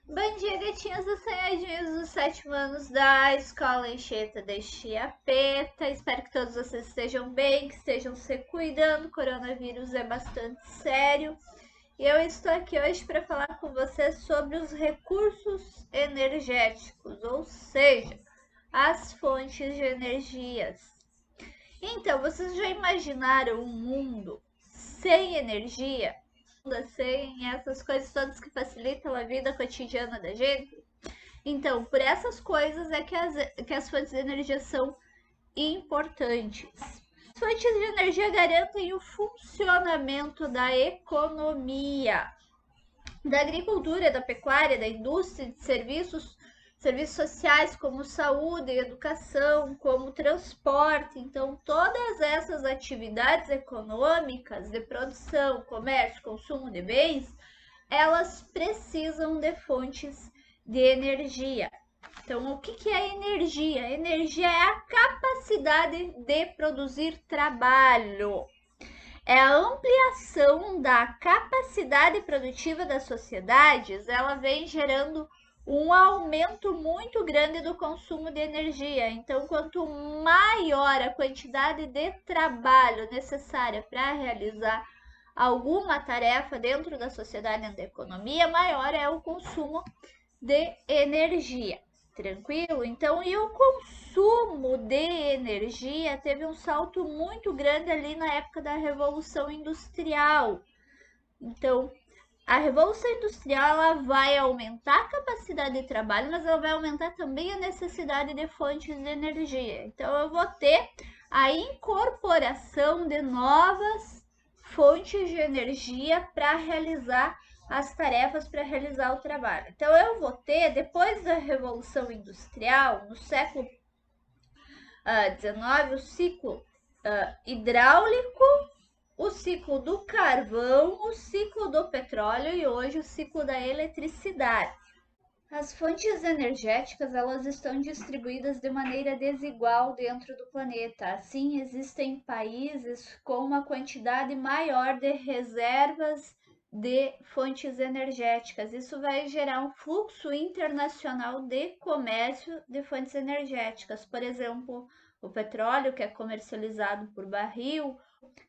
Bom dia, gatinhos assanhadinhos dos 7 anos da Escola Enxeta da Chiapeta. Espero que todos vocês estejam bem, que estejam se cuidando. O coronavírus é bastante sério. E eu estou aqui hoje para falar com vocês sobre os recursos energéticos, ou seja, as fontes de energias. Então, vocês já imaginaram um mundo sem energia? Sem essas coisas todas que facilitam a vida cotidiana da gente? Então, por essas coisas é que as fontes de energia são importantes. As fontes de energia garantem o funcionamento da economia, da agricultura, da pecuária, da indústria, de serviços sociais como saúde, educação, como transporte. Então, todas essas atividades econômicas de produção, comércio, consumo de bens, elas precisam de fontes de energia. Então, o que é energia? Energia é a capacidade de produzir trabalho. É a ampliação da capacidade produtiva das sociedades, ela vem gerando um aumento muito grande do consumo de energia. Então, quanto maior a quantidade de trabalho necessária para realizar alguma tarefa dentro da sociedade, dentro da economia, maior é o consumo de energia. Tranquilo? Então, e o consumo de energia teve um salto muito grande ali na época da Revolução Industrial. Então, a Revolução Industrial ela vai aumentar a capacidade de trabalho, mas ela vai aumentar também a necessidade de fontes de energia. Então, eu vou ter a incorporação de novas fontes de energia para realizar as tarefas, para realizar o trabalho. Então, eu vou ter, depois da Revolução Industrial, no século XIX, o ciclo hidráulico, o ciclo do carvão, o ciclo do petróleo e hoje o ciclo da eletricidade. As fontes energéticas elas estão distribuídas de maneira desigual dentro do planeta. Assim, existem países com uma quantidade maior de reservas de fontes energéticas. Isso vai gerar um fluxo internacional de comércio de fontes energéticas. Por exemplo, o petróleo, que é comercializado por barril.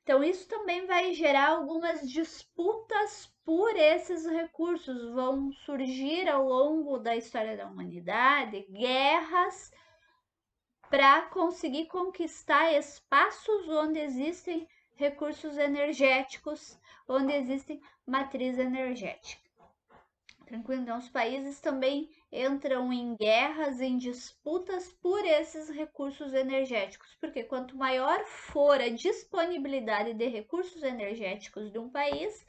Então, isso também vai gerar algumas disputas por esses recursos. Vão surgir ao longo da história da humanidade guerras para conseguir conquistar espaços onde existem recursos energéticos, onde existem matriz energética. Tranquilo? Então, os países também entram em guerras, em disputas por esses recursos energéticos, porque quanto maior for a disponibilidade de recursos energéticos de um país,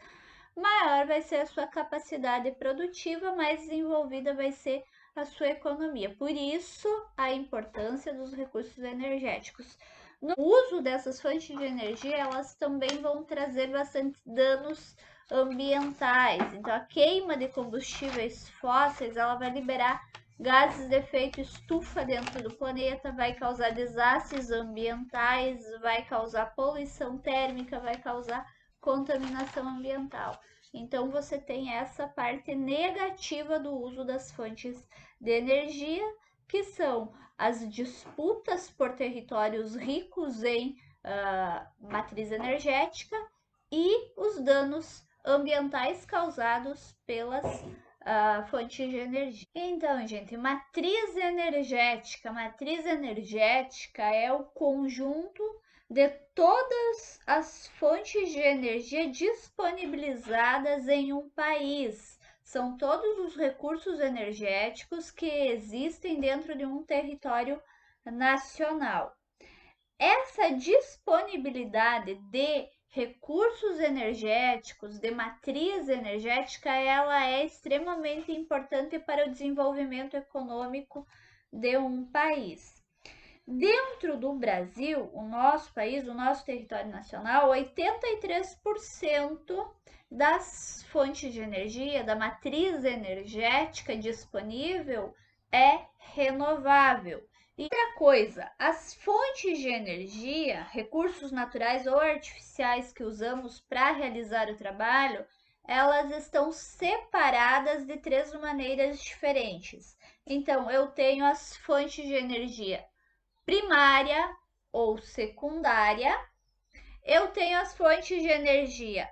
maior vai ser a sua capacidade produtiva, mais desenvolvida vai ser a sua economia. Por isso, a importância dos recursos energéticos. No uso dessas fontes de energia, elas também vão trazer bastante danos ambientais. Então, a queima de combustíveis fósseis, ela vai liberar gases de efeito estufa dentro do planeta, vai causar desastres ambientais, vai causar poluição térmica, vai causar contaminação ambiental. Então, você tem essa parte negativa do uso das fontes de energia, que são as disputas por territórios ricos em matriz energética e os danos ambientais causados pelas fontes de energia. Então, gente, matriz energética é o conjunto de todas as fontes de energia disponibilizadas em um país. São todos os recursos energéticos que existem dentro de um território nacional. Essa disponibilidade de recursos energéticos, de matriz energética, ela é extremamente importante para o desenvolvimento econômico de um país. Dentro do Brasil, o nosso país, o nosso território nacional, 83% das fontes de energia, da matriz energética disponível é renovável. E outra coisa, as fontes de energia, recursos naturais ou artificiais que usamos para realizar o trabalho, elas estão separadas de 3 maneiras diferentes. Então, eu tenho as fontes de energia primária ou secundária, eu tenho as fontes de energia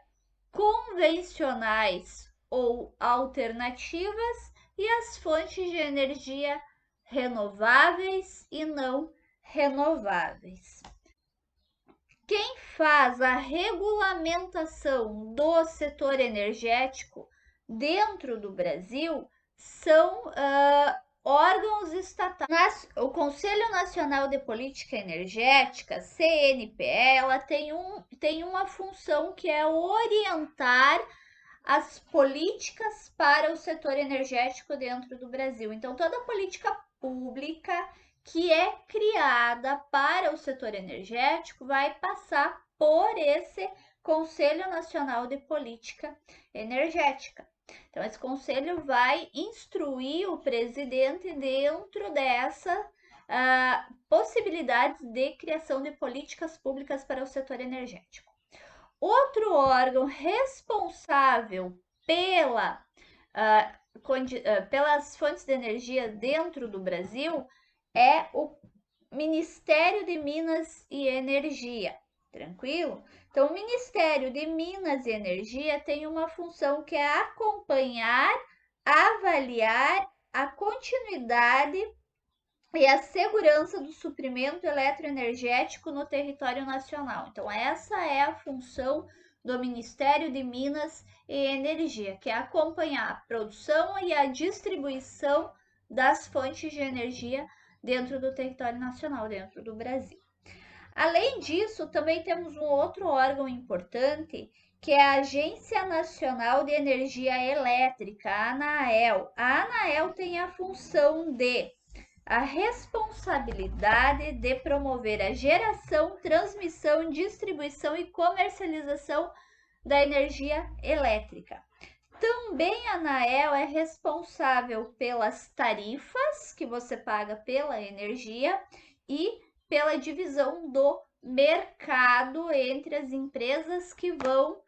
convencionais ou alternativas e as fontes de energia renováveis e não renováveis. Quem faz a regulamentação do setor energético dentro do Brasil são órgãos estatais. O Conselho Nacional de Política Energética, CNPE, ela tem uma função que é orientar as políticas para o setor energético dentro do Brasil. Então, toda política pública que é criada para o setor energético vai passar por esse Conselho Nacional de Política Energética. Então, esse conselho vai instruir o presidente dentro dessa possibilidades de criação de políticas públicas para o setor energético. Outro órgão responsável pelas fontes de energia dentro do Brasil é o Ministério de Minas e Energia. Tranquilo? Então, o Ministério de Minas e Energia tem uma função que é acompanhar, avaliar a continuidade e a segurança do suprimento eletroenergético no território nacional. Então, essa é a função do Ministério de Minas e Energia, que é acompanhar a produção e a distribuição das fontes de energia dentro do território nacional, dentro do Brasil. Além disso, também temos um outro órgão importante, que é a Agência Nacional de Energia Elétrica, a ANAEL. A ANAEL tem a função de a responsabilidade de promover a geração, transmissão, distribuição e comercialização da energia elétrica. Também a ANAEL é responsável pelas tarifas que você paga pela energia e pela divisão do mercado entre as empresas que vão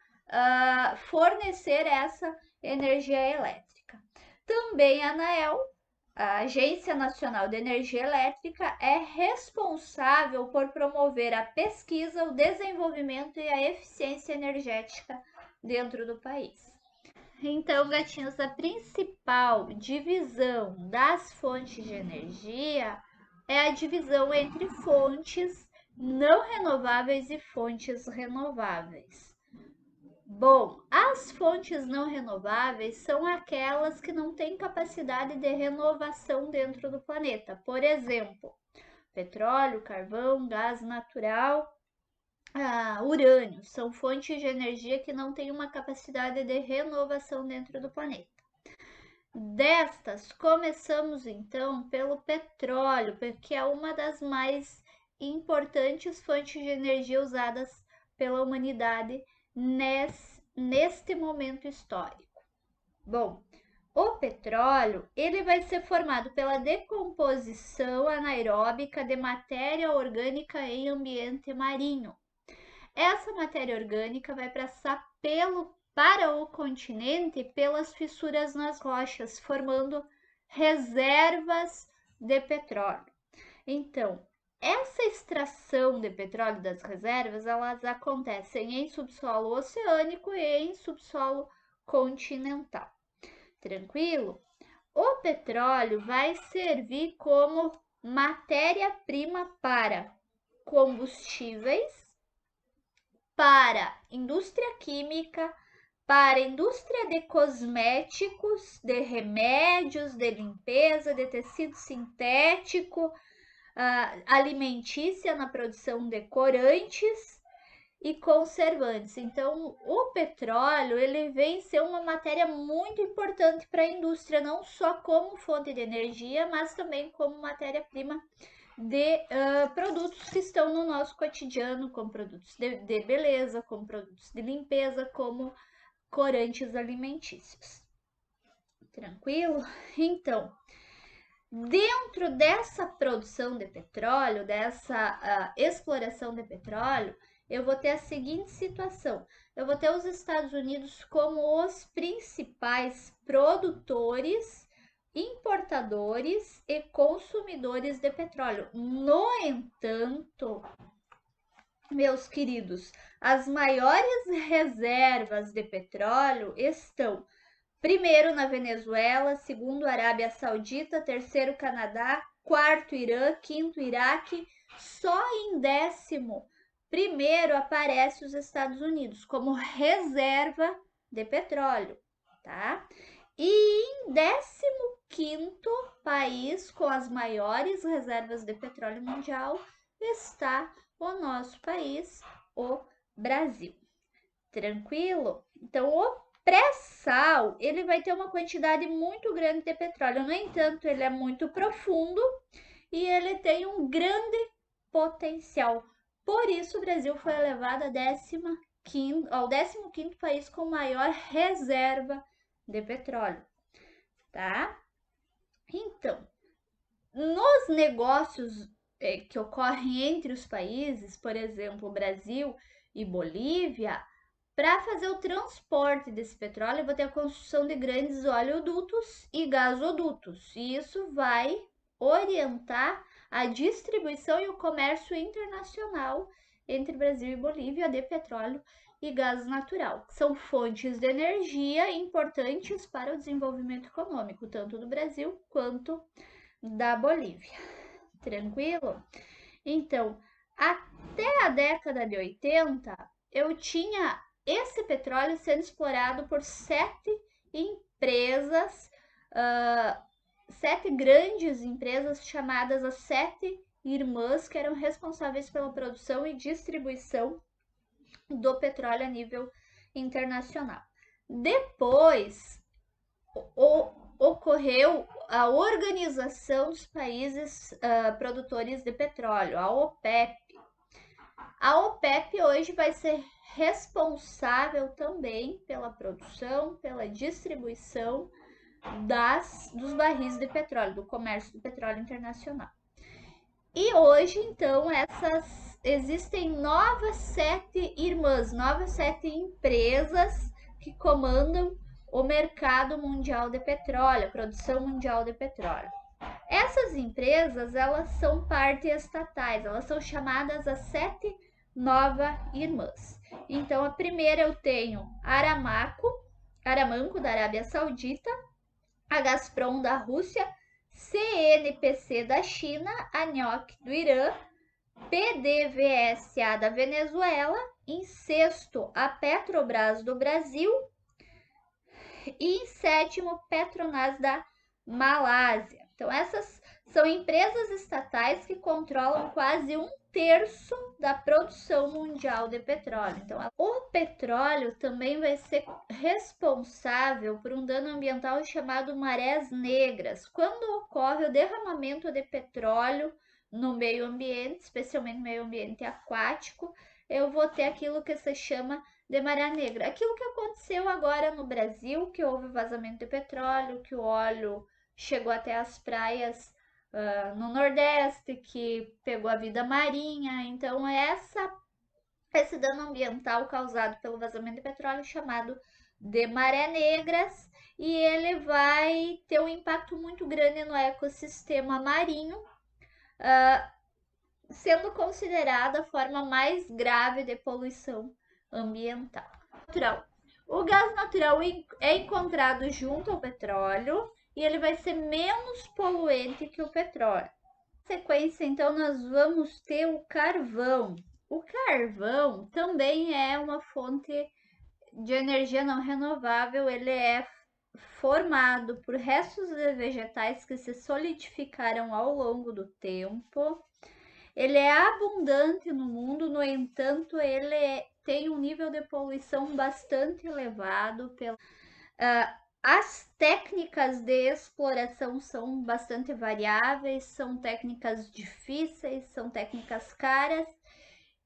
fornecer essa energia elétrica. Também a ANAEL, a Agência Nacional de Energia Elétrica, é responsável por promover a pesquisa, o desenvolvimento e a eficiência energética dentro do país. Então, gatinhos, a principal divisão das fontes de energia é a divisão entre fontes não renováveis e fontes renováveis. Bom, as fontes não renováveis são aquelas que não têm capacidade de renovação dentro do planeta. Por exemplo, petróleo, carvão, gás natural, urânio. São fontes de energia que não têm uma capacidade de renovação dentro do planeta. Destas, começamos então pelo petróleo, que é uma das mais importantes fontes de energia usadas pela humanidade neste momento histórico. Bom, o petróleo ele vai ser formado pela decomposição anaeróbica de matéria orgânica em ambiente marinho. Essa matéria orgânica vai passar para o continente pelas fissuras nas rochas, formando reservas de petróleo. Então, essa extração de petróleo das reservas, elas acontecem em subsolo oceânico e em subsolo continental. Tranquilo? O petróleo vai servir como matéria-prima para combustíveis, para indústria química, para indústria de cosméticos, de remédios, de limpeza, de tecido sintético, alimentícia na produção de corantes e conservantes. Então, o petróleo ele vem ser uma matéria muito importante para a indústria, não só como fonte de energia, mas também como matéria-prima de produtos que estão no nosso cotidiano, como produtos de beleza, como produtos de limpeza, como corantes alimentícios. Tranquilo? Então, dentro dessa produção de petróleo, dessa exploração de petróleo, eu vou ter a seguinte situação: eu vou ter os Estados Unidos como os principais produtores, importadores e consumidores de petróleo. No entanto, meus queridos, as maiores reservas de petróleo estão primeiro na Venezuela, segundo Arábia Saudita, terceiro Canadá, quarto Irã, quinto Iraque, só em 11º aparece os Estados Unidos como reserva de petróleo, tá? E em 15º país com as maiores reservas de petróleo mundial está o nosso país, o Brasil. Tranquilo? Então, o pré-sal, ele vai ter uma quantidade muito grande de petróleo. No entanto, ele é muito profundo e ele tem um grande potencial. Por isso, o Brasil foi elevado ao 15º país com maior reserva de petróleo, tá? Então, nos negócios que ocorrem entre os países, por exemplo, Brasil e Bolívia, para fazer o transporte desse petróleo, eu vou ter a construção de grandes oleodutos e gasodutos. E isso vai orientar a distribuição e o comércio internacional entre Brasil e Bolívia de petróleo e gás natural, que são fontes de energia importantes para o desenvolvimento econômico, tanto do Brasil quanto da Bolívia. Tranquilo? Então, até a década de 80, eu tinha esse petróleo sendo explorado por 7 empresas, 7 grandes empresas chamadas as 7 irmãs, que eram responsáveis pela produção e distribuição do petróleo a nível internacional. Depois, ocorreu a Organização dos Países Produtores de Petróleo, a OPEP. A OPEP hoje vai ser responsável também pela produção, pela distribuição dos barris de petróleo, do comércio do petróleo internacional. E hoje, então, existem novas 7 irmãs, novas 7 empresas que comandam o mercado mundial de petróleo, a produção mundial de petróleo. Essas empresas, elas são parte estatais, elas são chamadas as 7 novas irmãs. Então, a primeira eu tenho Aramco da Arábia Saudita, a Gazprom da Rússia, CNPC da China, a NIOC do Irã, PDVSA da Venezuela, em sexto, a Petrobras do Brasil e em sétimo, Petronas da Malásia. Então, essas são empresas estatais que controlam quase 1/3 da produção mundial de petróleo. Então, o petróleo também vai ser responsável por um dano ambiental chamado marés negras, quando ocorre o derramamento de petróleo no meio ambiente, especialmente no meio ambiente aquático. Eu vou ter aquilo que se chama de maré negra. Aquilo que aconteceu agora no Brasil, que houve vazamento de petróleo, que o óleo chegou até as praias no Nordeste, que pegou a vida marinha. Então, esse dano ambiental causado pelo vazamento de petróleo chamado de maré negras, e ele vai ter um impacto muito grande no ecossistema marinho, sendo considerada a forma mais grave de poluição ambiental. O gás natural é encontrado junto ao petróleo e ele vai ser menos poluente que o petróleo. Na sequência, então, nós vamos ter o carvão. O carvão também é uma fonte de energia não renovável. Ele é formado por restos de vegetais que se solidificaram ao longo do tempo. Ele é abundante no mundo, no entanto, ele tem um nível de poluição bastante elevado. As técnicas de exploração são bastante variáveis, são técnicas difíceis, são técnicas caras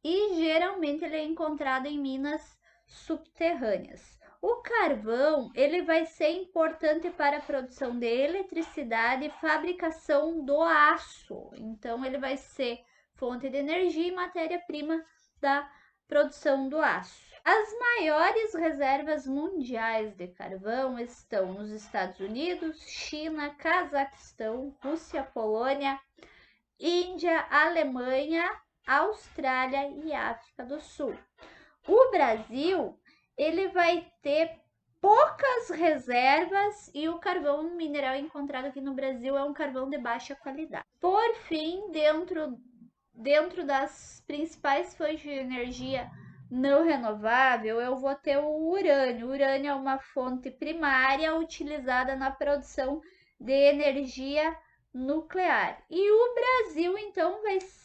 e geralmente ele é encontrado em minas subterrâneas. O carvão, ele vai ser importante para a produção de eletricidade e fabricação do aço. Então, ele vai ser fonte de energia e matéria-prima da produção do aço. As maiores reservas mundiais de carvão estão nos Estados Unidos, China, Cazaquistão, Rússia, Polônia, Índia, Alemanha, Austrália e África do Sul. O Brasil, ele vai ter poucas reservas e o carvão mineral encontrado aqui no Brasil é um carvão de baixa qualidade. Por fim, dentro das principais fontes de energia não renovável, eu vou ter o urânio. O urânio é uma fonte primária utilizada na produção de energia nuclear. E o Brasil, então,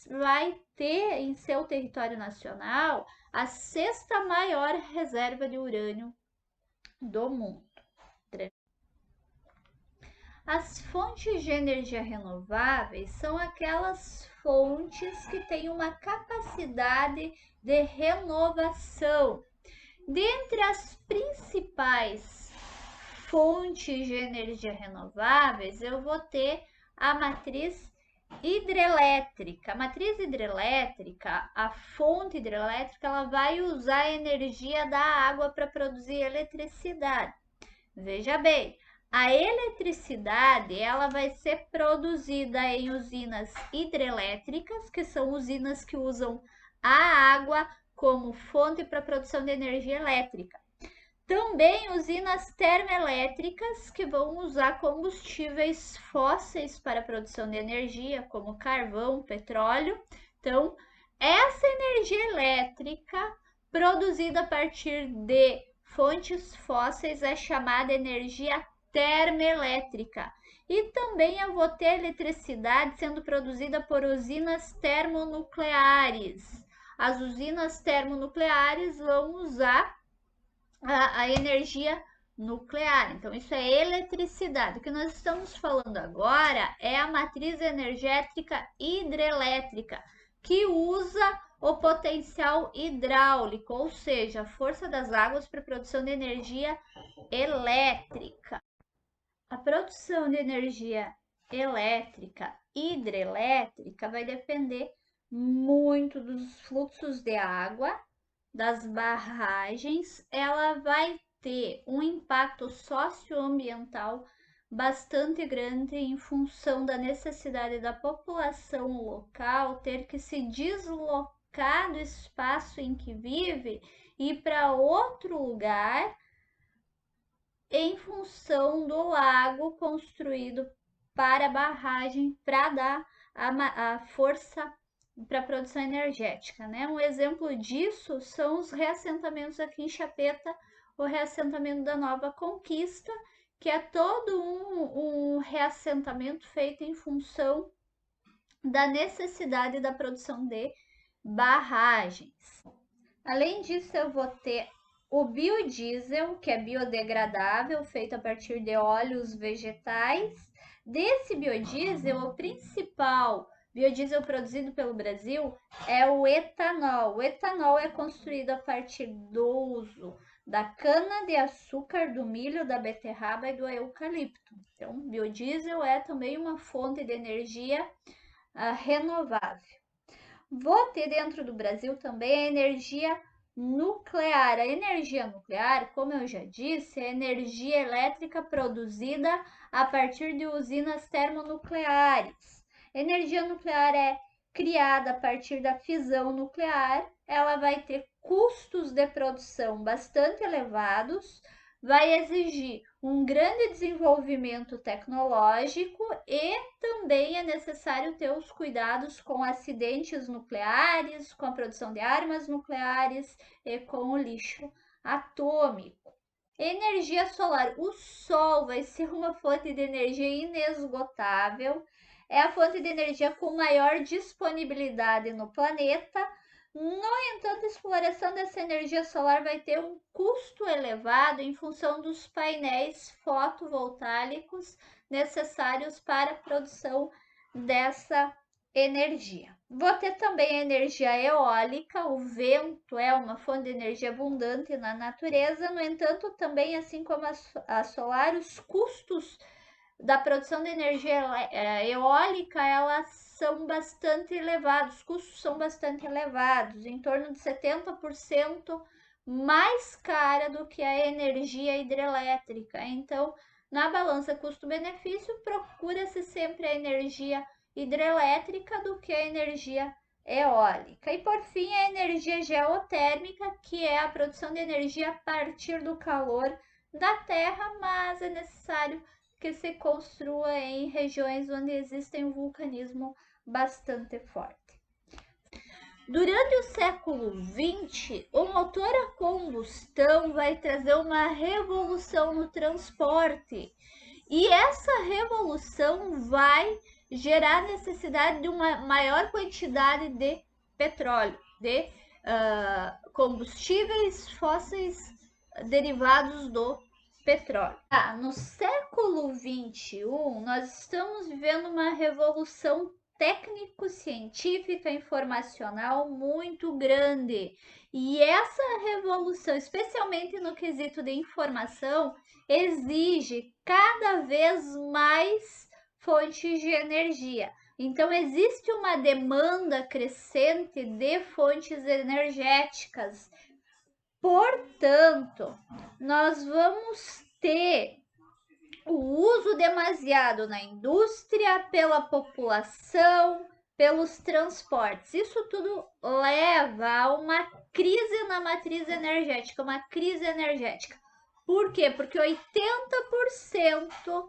vai ter em seu território nacional a 6ª maior reserva de urânio do mundo. As fontes de energia renováveis são aquelas fontes que têm uma capacidade de renovação. Dentre as principais fontes de energia renováveis, eu vou ter a matriz hidrelétrica. A matriz hidrelétrica, a fonte hidrelétrica, ela vai usar a energia da água para produzir eletricidade. Veja bem, a eletricidade ela vai ser produzida em usinas hidrelétricas, que são usinas que usam a água como fonte para produção de energia elétrica. Também usinas termoelétricas que vão usar combustíveis fósseis para a produção de energia, como carvão, petróleo. Então, essa energia elétrica produzida a partir de fontes fósseis é chamada energia termoelétrica. E também eu vou ter eletricidade sendo produzida por usinas termonucleares. As usinas termonucleares vão usar a energia nuclear. Então, isso é eletricidade. O que nós estamos falando agora é a matriz energética hidrelétrica, que usa o potencial hidráulico, ou seja, a força das águas para a produção de energia elétrica. A produção de energia elétrica hidrelétrica vai depender muito dos fluxos de água, das barragens. Ela vai ter um impacto socioambiental bastante grande em função da necessidade da população local ter que se deslocar do espaço em que vive e ir para outro lugar em função do lago construído para a barragem para dar a força para a produção energética, né? Um exemplo disso são os reassentamentos aqui em Chapeta, o reassentamento da Nova Conquista, que é todo um reassentamento feito em função da necessidade da produção de barragens. Além disso, eu vou ter o biodiesel, que é biodegradável, feito a partir de óleos vegetais. Desse biodiesel, o principal biodiesel produzido pelo Brasil é o etanol. O etanol é construído a partir do uso da cana-de-açúcar, do milho, da beterraba e do eucalipto. Então, biodiesel é também uma fonte de energia renovável. Vou ter dentro do Brasil também a energia nuclear. A energia nuclear, como eu já disse, é energia elétrica produzida a partir de usinas termonucleares. Energia nuclear é criada a partir da fissão nuclear. Ela vai ter custos de produção bastante elevados, vai exigir um grande desenvolvimento tecnológico e também é necessário ter os cuidados com acidentes nucleares, com a produção de armas nucleares e com o lixo atômico. Energia solar. O sol vai ser uma fonte de energia inesgotável. É a fonte de energia com maior disponibilidade no planeta. No entanto, a exploração dessa energia solar vai ter um custo elevado em função dos painéis fotovoltaicos necessários para a produção dessa energia. Vou ter também a energia eólica. O vento é uma fonte de energia abundante na natureza. No entanto, também, assim como a solar, os custos da produção de energia eólica, elas são bastante elevados, os custos são bastante elevados, em torno de 70% mais cara do que a energia hidrelétrica. Então, na balança custo-benefício, procura-se sempre a energia hidrelétrica do que a energia eólica. E por fim, a energia geotérmica, que é a produção de energia a partir do calor da terra, mas é necessário que se construa em regiões onde existem um vulcanismo bastante forte. Durante o século XX, o motor a combustão vai trazer uma revolução no transporte. E essa revolução vai gerar necessidade de uma maior quantidade de petróleo, de combustíveis fósseis derivados do petróleo. No século XXI, nós estamos vivendo uma revolução técnico-científica informacional muito grande. E essa revolução, especialmente no quesito de informação, exige cada vez mais fontes de energia. Então, existe uma demanda crescente de fontes energéticas. Portanto, nós vamos ter o uso demasiado na indústria, pela população, pelos transportes. Isso tudo leva a uma crise na matriz energética, uma crise energética. Por quê? Porque 80%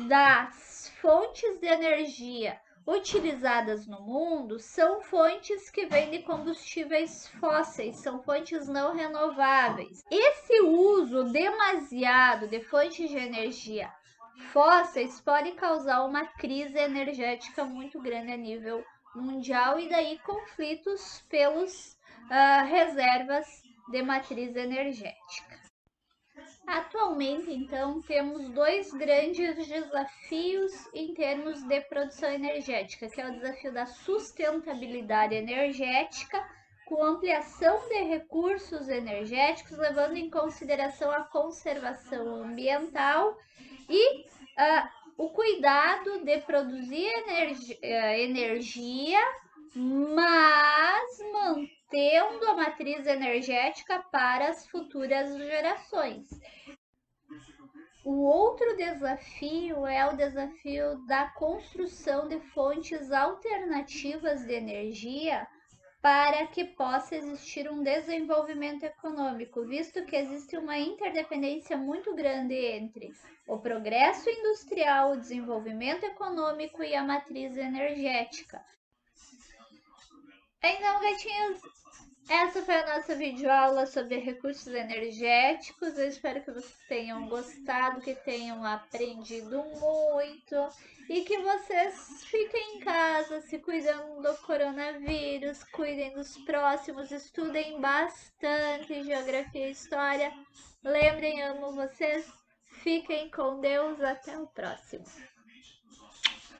das fontes de energia utilizadas no mundo são fontes que vêm de combustíveis fósseis, são fontes não renováveis. Esse uso demasiado de fontes de energia fósseis pode causar uma crise energética muito grande a nível mundial e daí conflitos pelos reservas de matriz energética. Atualmente, então, temos dois grandes desafios em termos de produção energética, que é o desafio da sustentabilidade energética, com ampliação de recursos energéticos, levando em consideração a conservação ambiental e o cuidado de produzir energia, mas mantendo a matriz energética para as futuras gerações. O outro desafio é o desafio da construção de fontes alternativas de energia para que possa existir um desenvolvimento econômico, visto que existe uma interdependência muito grande entre o progresso industrial, o desenvolvimento econômico e a matriz energética. Então, gatinhos, essa foi a nossa videoaula sobre recursos energéticos. Eu espero que vocês tenham gostado, que tenham aprendido muito e que vocês fiquem em casa se cuidando do coronavírus, cuidem dos próximos, estudem bastante geografia e história. Lembrem, amo vocês. Fiquem com Deus. Até o próximo.